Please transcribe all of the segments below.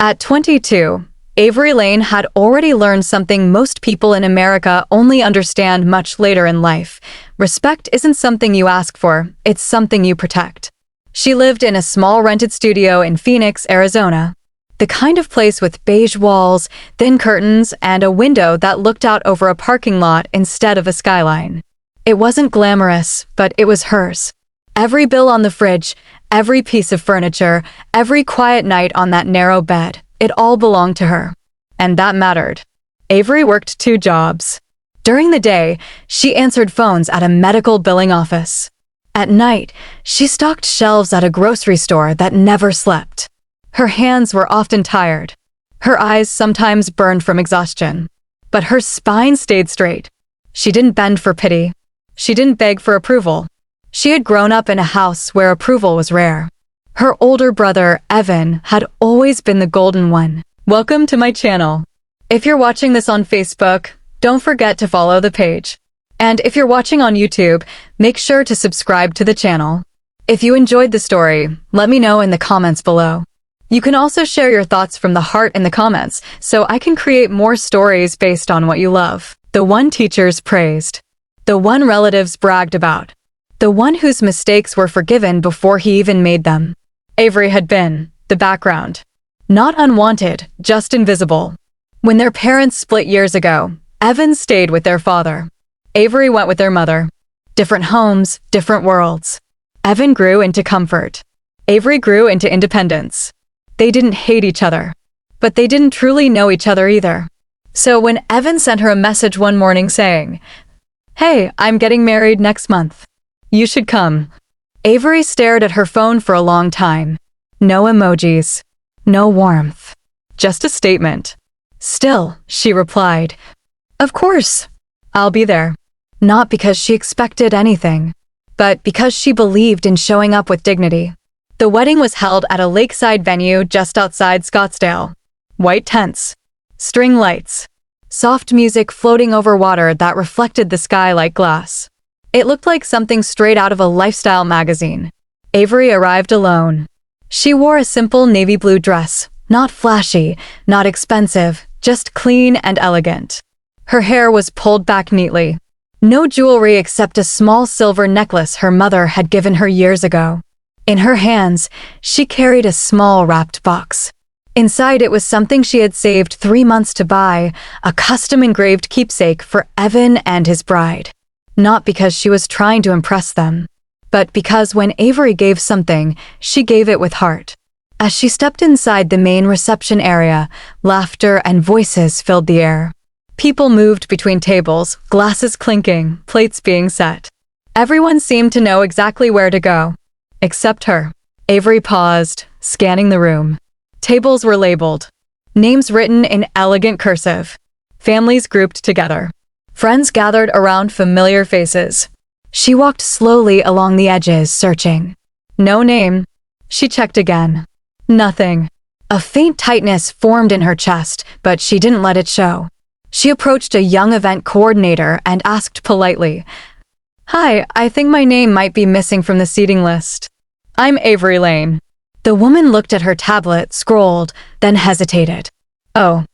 At 22, Avery Lane had already learned something most people in America only understand much later in life. Respect isn't something you ask for, it's something you protect. She lived in a small rented studio in Phoenix, Arizona. The kind of place with beige walls, thin curtains, and a window that looked out over a parking lot instead of a skyline. It wasn't glamorous, but it was hers. Every bill on the fridge, every piece of furniture, every quiet night on that narrow bed, it all belonged to her. And that mattered. Avery worked 2 jobs. During the day, she answered phones at a medical billing office. At night, she stocked shelves at a grocery store that never slept. Her hands were often tired. Her eyes sometimes burned from exhaustion. But her spine stayed straight. She didn't bend for pity. She didn't beg for approval. She had grown up in a house where approval was rare. Her older brother, Evan, had always been the golden one. Welcome to my channel. If you're watching this on Facebook, don't forget to follow the page. And if you're watching on YouTube, make sure to subscribe to the channel. If you enjoyed the story, let me know in the comments below. You can also share your thoughts from the heart in the comments, so I can create more stories based on what you love. The one teachers praised. The one relatives bragged about. The one whose mistakes were forgiven before he even made them. Avery had been the background. Not unwanted, just invisible. When their parents split years ago, Evan stayed with their father. Avery went with their mother. Different homes, different worlds. Evan grew into comfort. Avery grew into independence. They didn't hate each other, but they didn't truly know each other either. So when Evan sent her a message one morning saying, "Hey, I'm getting married next month. You should come." Avery stared at her phone for a long time. No emojis. No warmth. Just a statement. Still, she replied, "Of course. I'll be there." Not because she expected anything, but because she believed in showing up with dignity. The wedding was held at a lakeside venue just outside Scottsdale. White tents. String lights. Soft music floating over water that reflected the sky like glass. It looked like something straight out of a lifestyle magazine. Avery arrived alone. She wore a simple navy blue dress, not flashy, not expensive, just clean and elegant. Her hair was pulled back neatly. No jewelry except a small silver necklace her mother had given her years ago. In her hands, she carried a small wrapped box. Inside it was something she had saved 3 months to buy, a custom-engraved keepsake for Evan and his bride. Not because she was trying to impress them, but because when Avery gave something, she gave it with heart. As she stepped inside the main reception area, laughter and voices filled the air. People moved between tables, glasses clinking, plates being set. Everyone seemed to know exactly where to go. Except her. Avery paused, scanning the room. Tables were labeled. Names written in elegant cursive. Families grouped together. Friends gathered around familiar faces. She walked slowly along the edges, searching. No name. She checked again. Nothing. A faint tightness formed in her chest, but she didn't let it show. She approached a young event coordinator and asked politely, "Hi, I think my name might be missing from the seating list. I'm Avery Lane." The woman looked at her tablet, scrolled, then hesitated. "Oh,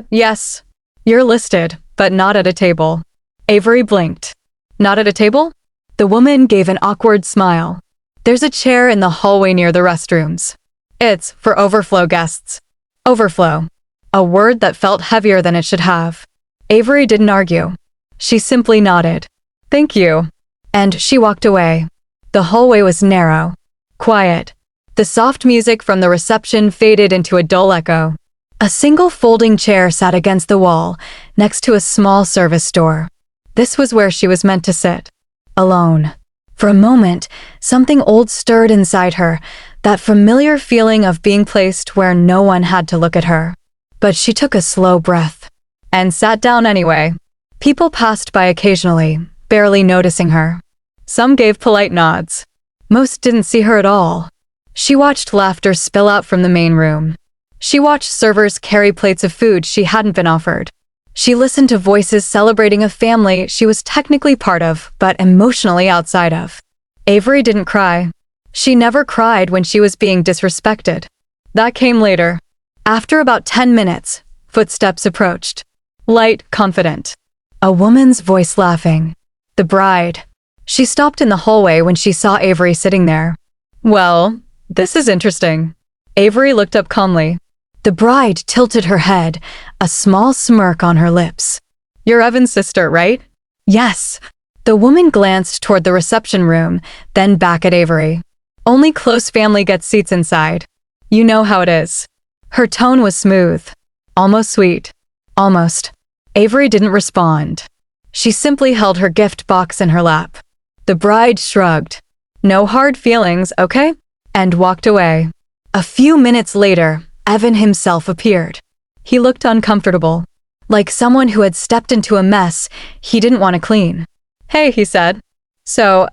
yes. You're listed, but not at a table." Avery blinked. "Not at a table?" The woman gave an awkward smile. "There's a chair in the hallway near the restrooms. It's for overflow guests." Overflow. A word that felt heavier than it should have. Avery didn't argue. She simply nodded. "Thank you." And she walked away. The hallway was narrow. Quiet. The soft music from the reception faded into a dull echo. A single folding chair sat against the wall, next to a small service door. This was where she was meant to sit. Alone. For a moment, something old stirred inside her, that familiar feeling of being placed where no one had to look at her. But she took a slow breath. And sat down anyway. People passed by occasionally, barely noticing her. Some gave polite nods. Most didn't see her at all. She watched laughter spill out from the main room. She watched servers carry plates of food she hadn't been offered. She listened to voices celebrating a family she was technically part of, but emotionally outside of. Avery didn't cry. She never cried when she was being disrespected. That came later. After about 10 minutes, footsteps approached. Light, confident. A woman's voice laughing. The bride. She stopped in the hallway when she saw Avery sitting there. Well, this is interesting. Avery looked up calmly. The bride tilted her head, a small smirk on her lips. You're Evan's sister, right? Yes. The woman glanced toward the reception room, then back at Avery. Only close family gets seats inside. You know how it is. Her tone was smooth. Almost sweet. Almost. Avery didn't respond. She simply held her gift box in her lap. The bride shrugged. No hard feelings, okay? And walked away. A few minutes later, Evan himself appeared. He looked uncomfortable, like someone who had stepped into a mess he didn't want to clean. Hey, he said. So,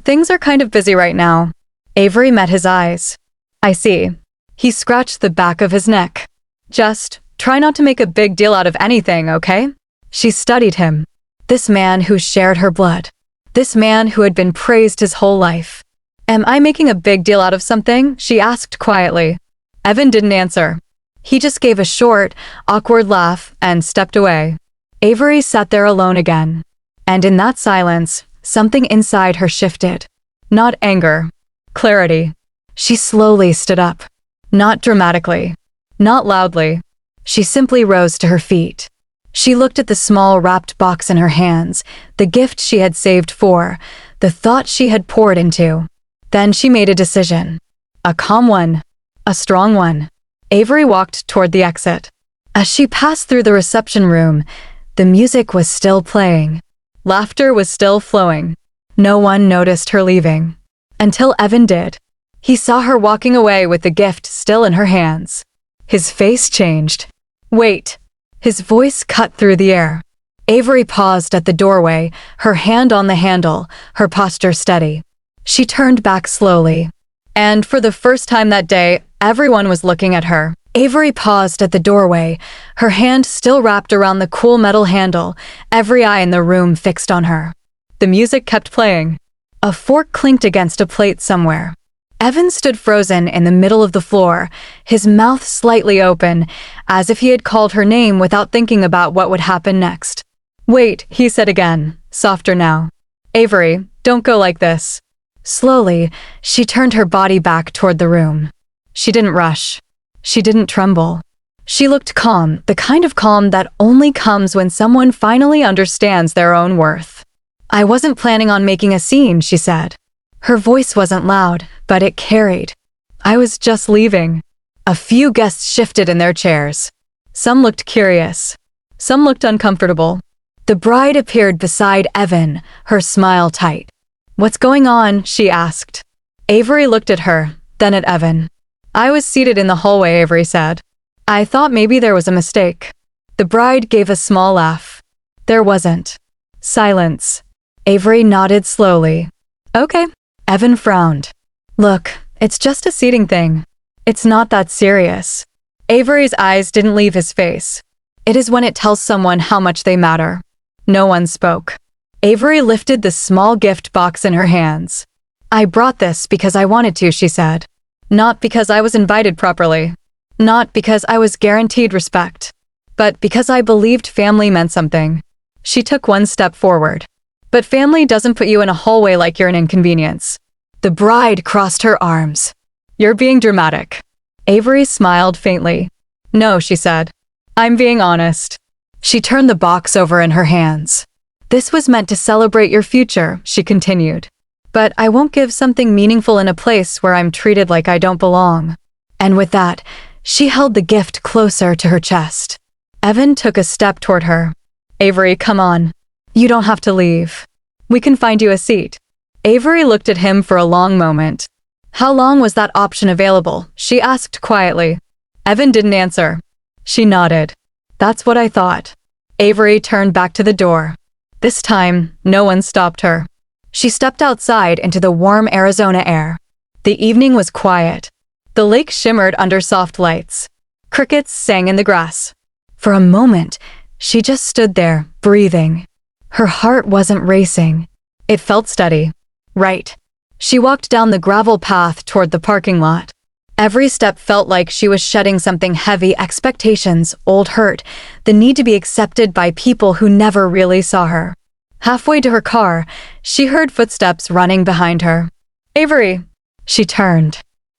things are kind of busy right now. Avery met his eyes. I see. He scratched the back of his neck. Just try not to make a big deal out of anything, okay? She studied him. This man who shared her blood. This man who had been praised his whole life. Am I making a big deal out of something? She asked quietly. Evan didn't answer. He just gave a short, awkward laugh and stepped away. Avery sat there alone again. And in that silence, something inside her shifted. Not anger. Clarity. She slowly stood up. Not dramatically. Not loudly. She simply rose to her feet. She looked at the small wrapped box in her hands, the gift she had saved for, the thought she had poured into. Then she made a decision. A calm one. A strong one. Avery walked toward the exit. As she passed through the reception room, the music was still playing. Laughter was still flowing. No one noticed her leaving. Until Evan did. He saw her walking away with the gift still in her hands. His face changed. Wait. His voice cut through the air. Avery paused at the doorway, her hand on the handle, her posture steady. She turned back slowly. And for the first time that day, everyone was looking at her. Avery paused at the doorway, her hand still wrapped around the cool metal handle, every eye in the room fixed on her. The music kept playing. A fork clinked against a plate somewhere. Evan stood frozen in the middle of the floor, his mouth slightly open, as if he had called her name without thinking about what would happen next. Wait, he said again, softer now. Avery, don't go like this. Slowly, she turned her body back toward the room. She didn't rush. She didn't tremble. She looked calm, the kind of calm that only comes when someone finally understands their own worth. I wasn't planning on making a scene, she said. Her voice wasn't loud, but it carried. I was just leaving. A few guests shifted in their chairs. Some looked curious. Some looked uncomfortable. The bride appeared beside Evan, her smile tight. What's going on? She asked. Avery looked at her, then at Evan. I was seated in the hallway, Avery said. I thought maybe there was a mistake. The bride gave a small laugh. There wasn't. Silence. Avery nodded slowly. Okay. Evan frowned. Look, it's just a seating thing. It's not that serious. Avery's eyes didn't leave his face. It is when it tells someone how much they matter. No one spoke. Avery lifted the small gift box in her hands. I brought this because I wanted to, she said. Not because I was invited properly. Not because I was guaranteed respect. But because I believed family meant something. She took one step forward. But family doesn't put you in a hallway like you're an inconvenience. The bride crossed her arms. You're being dramatic. Avery smiled faintly. No, she said. I'm being honest. She turned the box over in her hands. This was meant to celebrate your future, she continued. But I won't give something meaningful in a place where I'm treated like I don't belong. And with that, she held the gift closer to her chest. Evan took a step toward her. Avery, come on. You don't have to leave. We can find you a seat. Avery looked at him for a long moment. How long was that option available? She asked quietly. Evan didn't answer. She nodded. That's what I thought. Avery turned back to the door. This time, no one stopped her. She stepped outside into the warm Arizona air. The evening was quiet. The lake shimmered under soft lights. Crickets sang in the grass. For a moment, she just stood there, breathing. Her heart wasn't racing. It felt steady. Right. She walked down the gravel path toward the parking lot. Every step felt like she was shedding something heavy: expectations, old hurt, the need to be accepted by people who never really saw her. Halfway to her car, she heard footsteps running behind her. "Avery!" She turned.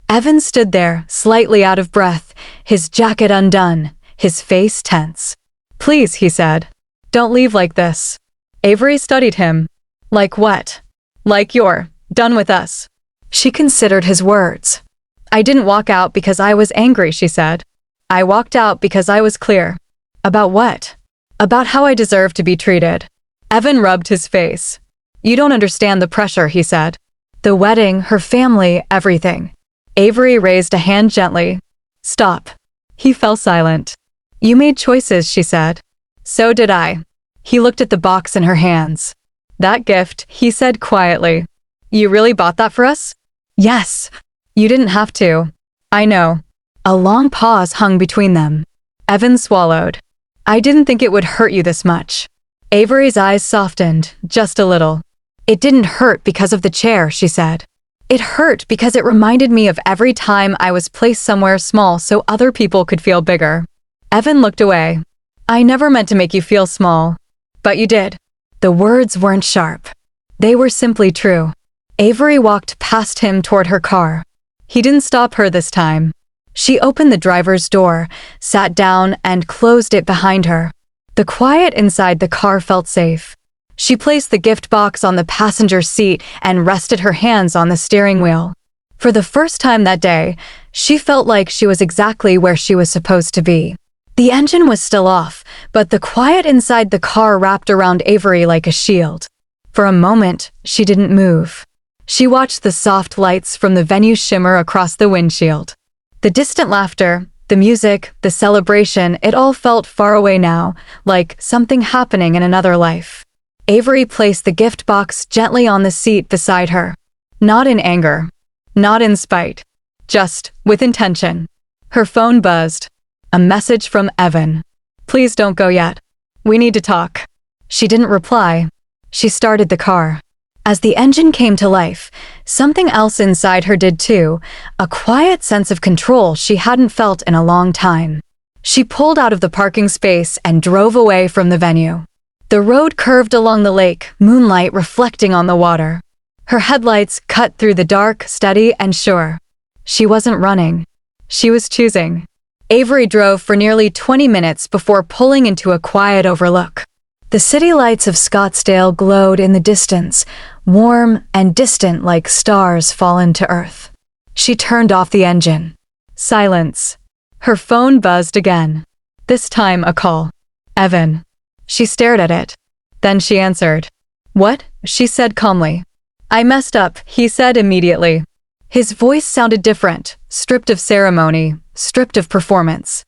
Evan stood there, slightly out of breath, his jacket undone, his face tense. "Please," he said. "Don't leave like this." Avery studied him. "Like what?" "Like you're done with us." She considered his words. "I didn't walk out because I was angry," she said. "I walked out because I was clear." "About what?" "About how I deserve to be treated." Evan rubbed his face. "You don't understand the pressure," he said. "The wedding, her family, everything." Avery raised a hand gently. "Stop." He fell silent. "You made choices," she said. "So did I." He looked at the box in her hands. "That gift," he said quietly. "You really bought that for us?" "Yes." "You didn't have to." "I know." A long pause hung between them. Evan swallowed. "I didn't think it would hurt you this much." Avery's eyes softened, just a little. "It didn't hurt because of the chair," she said. "It hurt because it reminded me of every time I was placed somewhere small so other people could feel bigger." Evan looked away. "I never meant to make you feel small." "But you did." The words weren't sharp. They were simply true. Avery walked past him toward her car. He didn't stop her this time. She opened the driver's door, sat down, and closed it behind her. The quiet inside the car felt safe. She placed the gift box on the passenger seat and rested her hands on the steering wheel. For the first time that day, she felt like she was exactly where she was supposed to be. The engine was still off, but the quiet inside the car wrapped around Avery like a shield. For a moment, she didn't move. She watched the soft lights from the venue shimmer across the windshield. The distant laughter, the music, the celebration, it all felt far away now, like something happening in another life. Avery placed the gift box gently on the seat beside her. Not in anger. Not in spite. Just with intention. Her phone buzzed. A message from Evan. "Please don't go yet. We need to talk." She didn't reply. She started the car. As the engine came to life, something else inside her did too, a quiet sense of control she hadn't felt in a long time. She pulled out of the parking space and drove away from the venue. The road curved along the lake, moonlight reflecting on the water. Her headlights cut through the dark, steady and sure. She wasn't running. She was choosing. Avery drove for nearly 20 minutes before pulling into a quiet overlook. The city lights of Scottsdale glowed in the distance, warm and distant like stars fallen to earth. She turned off the engine. Silence. Her phone buzzed again. This time a call. Evan. She stared at it. Then she answered. "What?" she said calmly. "I messed up," he said immediately. His voice sounded different, stripped of ceremony, stripped of performance.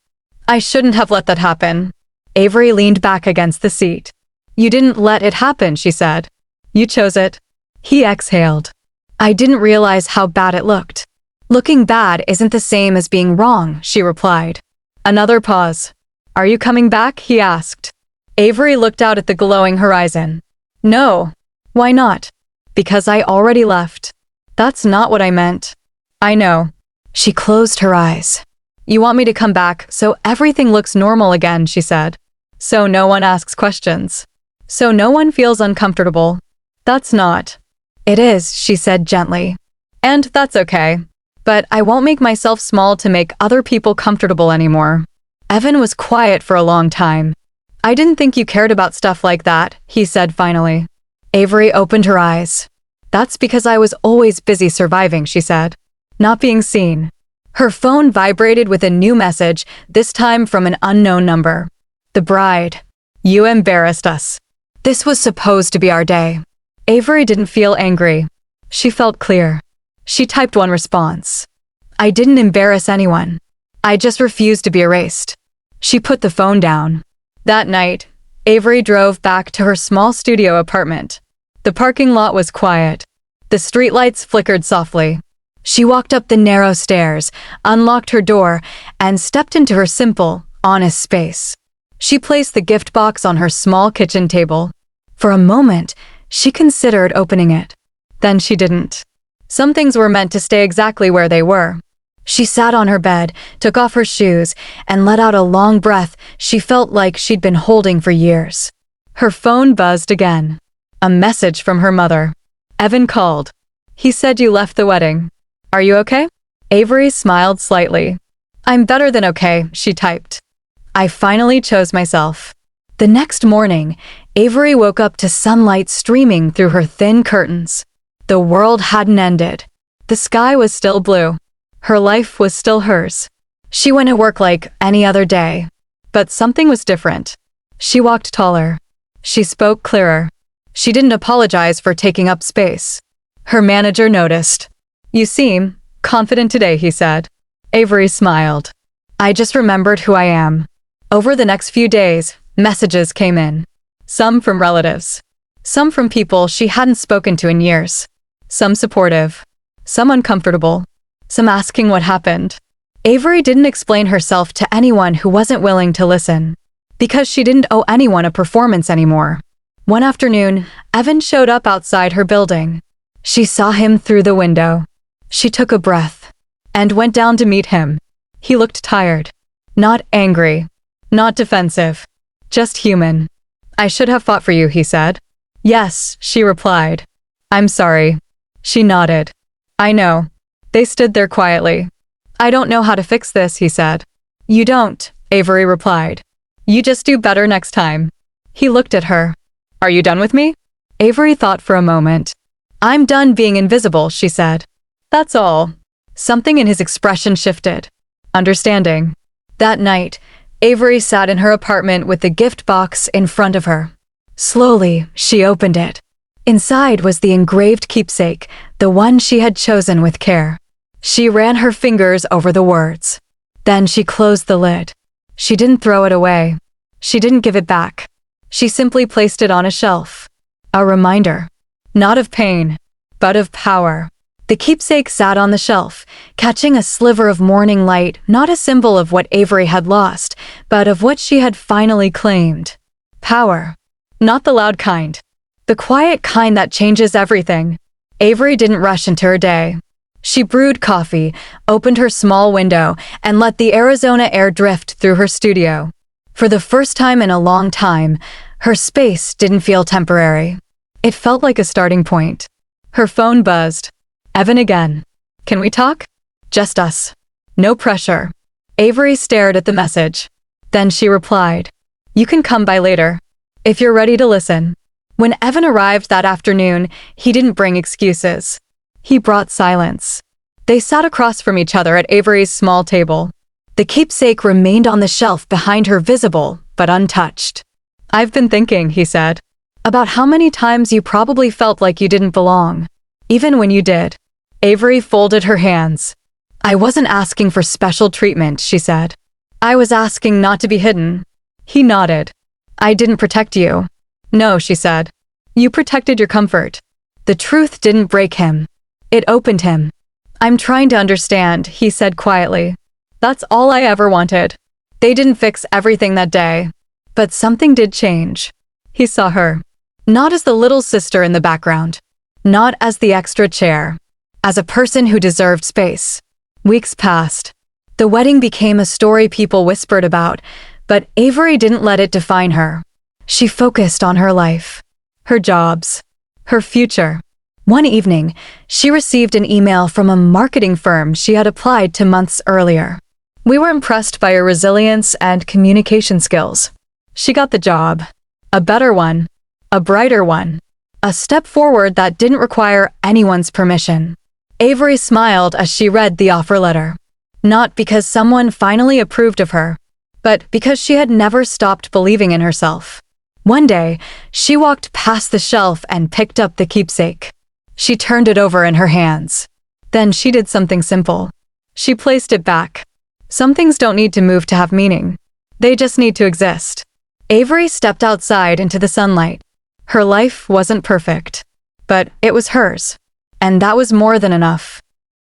"I shouldn't have let that happen." Avery leaned back against the seat. "You didn't let it happen," she said. "You chose it." He exhaled. "I didn't realize how bad it looked." "Looking bad isn't the same as being wrong," she replied. Another pause. "Are you coming back?" he asked. Avery looked out at the glowing horizon. "No." "Why not?" "Because I already left." "That's not what I meant." "I know." She closed her eyes. "You want me to come back so everything looks normal again," she said. "So no one asks questions. So no one feels uncomfortable." "That's not." "It is," she said gently. "And that's okay. But I won't make myself small to make other people comfortable anymore." Evan was quiet for a long time. "I didn't think you cared about stuff like that," he said finally. Avery opened her eyes. "That's because I was always busy surviving," she said. "Not being seen." Her phone vibrated with a new message, this time from an unknown number. "The bride. You embarrassed us." This was supposed to be our day. Avery didn't feel angry. She felt clear. She typed one response. "I didn't embarrass anyone. I just refused to be erased." She put the phone down. That night, Avery drove back to her small studio apartment. The parking lot was quiet. The streetlights flickered softly. She walked up the narrow stairs, unlocked her door, and stepped into her simple, honest space. She placed the gift box on her small kitchen table. For a moment, she considered opening it. Then she didn't. Some things were meant to stay exactly where they were. She sat on her bed, took off her shoes, and let out a long breath she felt like she'd been holding for years. Her phone buzzed again. A message from her mother. Evan called. He said you left the wedding. Are you okay? Avery smiled slightly. I'm better than okay, she typed. I finally chose myself. The next morning, Avery woke up to sunlight streaming through her thin curtains. The world hadn't ended. The sky was still blue. Her life was still hers. She went to work like any other day. But something was different. She walked taller. She spoke clearer. She didn't apologize for taking up space. Her manager noticed. You seem confident today, he said. Avery smiled. I just remembered who I am. Over the next few days, messages came in. Some from relatives. Some from people she hadn't spoken to in years. Some supportive. Some uncomfortable. Some asking what happened. Avery didn't explain herself to anyone who wasn't willing to listen. Because she didn't owe anyone a performance anymore. One afternoon, Evan showed up outside her building. She saw him through the window. She took a breath and went down to meet him. He looked tired. Not angry. Not defensive. Just human. I should have fought for you, he said. Yes, she replied. I'm sorry. She nodded. I know. They stood there quietly. I don't know how to fix this, he said. You don't, Avery replied. You just do better next time. He looked at her. Are you done with me? Avery thought for a moment. I'm done being invisible, she said. That's all. Something in his expression shifted. Understanding. That night, Avery sat in her apartment with the gift box in front of her. Slowly, she opened it. Inside was the engraved keepsake, the one she had chosen with care. She ran her fingers over the words. Then she closed the lid. She didn't throw it away. She didn't give it back. She simply placed it on a shelf. A reminder. Not of pain, but of power. The keepsake sat on the shelf, catching a sliver of morning light, not a symbol of what Avery had lost, but of what she had finally claimed. Power. Not the loud kind. The quiet kind that changes everything. Avery didn't rush into her day. She brewed coffee, opened her small window, and let the Arizona air drift through her studio. For the first time in a long time, her space didn't feel temporary. It felt like a starting point. Her phone buzzed. Evan again. Can we talk? Just us. No pressure. Avery stared at the message. Then she replied. You can come by later. If you're ready to listen. When Evan arrived that afternoon, he didn't bring excuses. He brought silence. They sat across from each other at Avery's small table. The keepsake remained on the shelf behind her, visible, but untouched. I've been thinking, he said, about how many times you probably felt like you didn't belong. Even when you did. Avery folded her hands. I wasn't asking for special treatment, she said. I was asking not to be hidden. He nodded. I didn't protect you. No, she said. You protected your comfort. The truth didn't break him. It opened him. I'm trying to understand, he said quietly. That's all I ever wanted. They didn't fix everything that day. But something did change. He saw her. Not as the little sister in the background. Not as the extra chair. As a person who deserved space. Weeks passed. The wedding became a story people whispered about, but Avery didn't let it define her. She focused on her life. Her jobs. Her future. One evening, she received an email from a marketing firm she had applied to months earlier. We were impressed by her resilience and communication skills. She got the job. A better one. A brighter one. A step forward that didn't require anyone's permission. Avery smiled as she read the offer letter. Not because someone finally approved of her, but because she had never stopped believing in herself. One day, she walked past the shelf and picked up the keepsake. She turned it over in her hands. Then she did something simple. She placed it back. Some things don't need to move to have meaning. They just need to exist. Avery stepped outside into the sunlight. Her life wasn't perfect, but it was hers. And that was more than enough.